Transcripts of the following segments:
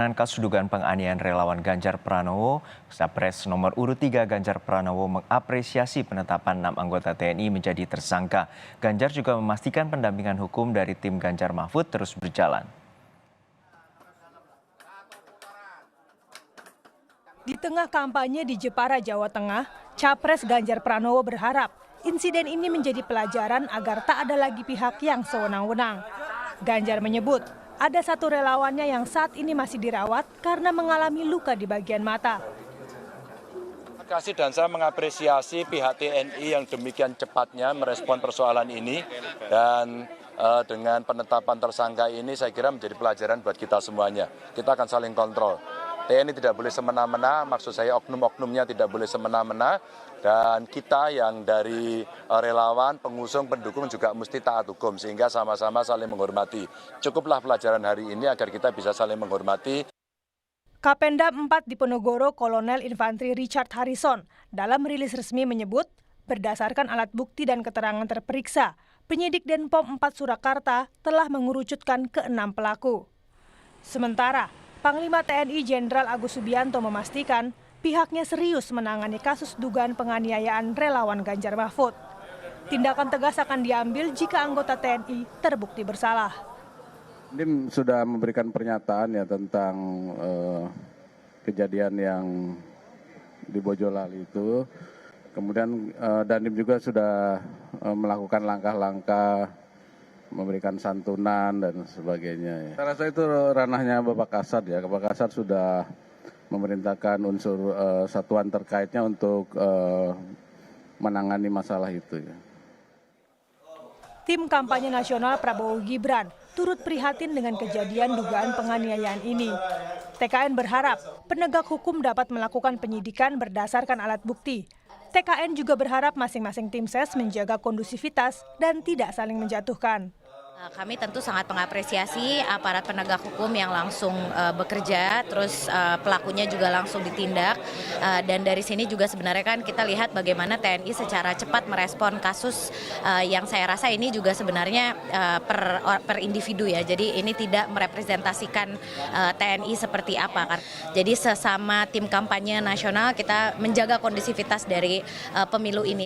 Kasus dugaan penganiayaan relawan Ganjar Pranowo, Capres nomor urut 3 Ganjar Pranowo mengapresiasi penetapan 6 anggota TNI menjadi tersangka. Ganjar juga memastikan pendampingan hukum dari tim Ganjar Mahfud terus berjalan. Di tengah kampanye di Jepara, Jawa Tengah, Capres Ganjar Pranowo berharap insiden ini menjadi pelajaran agar tak ada lagi pihak yang sewenang-wenang. Ganjar menyebut ada satu relawannya yang saat ini masih dirawat karena mengalami luka di bagian mata. Terima kasih dan saya mengapresiasi pihak TNI yang demikian cepatnya merespon persoalan ini dan dengan penetapan tersangka ini saya kira menjadi pelajaran buat kita semuanya. Kita akan saling kontrol. TNI tidak boleh semena-mena, maksud saya oknum-oknumnya tidak boleh semena-mena, dan kita yang dari relawan, pengusung, pendukung juga mesti taat hukum sehingga sama-sama saling menghormati. Cukuplah pelajaran hari ini agar kita bisa saling menghormati. Kapendam 4 Diponegoro Kolonel Infantri Richard Harrison dalam rilis resmi menyebut berdasarkan alat bukti dan keterangan terperiksa, penyidik Denpom 4 Surakarta telah mengerucutkan ke-6 pelaku. Sementara Panglima TNI Jenderal Agus Subianto memastikan pihaknya serius menangani kasus dugaan penganiayaan relawan Ganjar Mahfud. Tindakan tegas akan diambil jika anggota TNI terbukti bersalah. Tim sudah memberikan pernyataan ya tentang kejadian yang di Boyolali itu. Kemudian Dandim juga sudah melakukan langkah-langkah memberikan santunan dan sebagainya. Saya rasa itu ranahnya Bapak Kasat ya. Bapak Kasat sudah memerintahkan unsur satuan terkaitnya untuk menangani masalah itu ya. Tim kampanye nasional Prabowo Gibran turut prihatin dengan kejadian dugaan penganiayaan ini. TKN berharap penegak hukum dapat melakukan penyidikan berdasarkan alat bukti. TKN juga berharap masing-masing tim ses menjaga kondusivitas dan tidak saling menjatuhkan. Kami tentu sangat mengapresiasi aparat penegak hukum yang langsung bekerja, terus pelakunya juga langsung ditindak. Dan dari sini juga sebenarnya kan kita lihat bagaimana TNI secara cepat merespon kasus yang saya rasa ini juga sebenarnya per individu ya. Jadi ini tidak merepresentasikan TNI seperti apa. Jadi sesama tim kampanye nasional kita menjaga kondusivitas dari pemilu ini.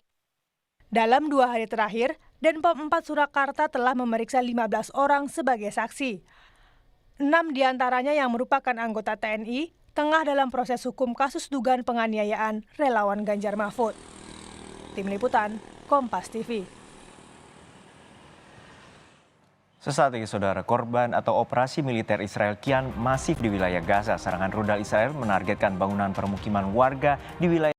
Dalam 2 hari terakhir, Denpom 4 Surakarta telah memeriksa 15 orang sebagai saksi. 6 diantaranya yang merupakan anggota TNI tengah dalam proses hukum kasus dugaan penganiayaan relawan Ganjar Mahfud. Tim Liputan, Kompas TV. Sesaat lagi saudara, korban atau operasi militer Israel kian masif di wilayah Gaza. Serangan rudal Israel menargetkan bangunan permukiman warga di wilayah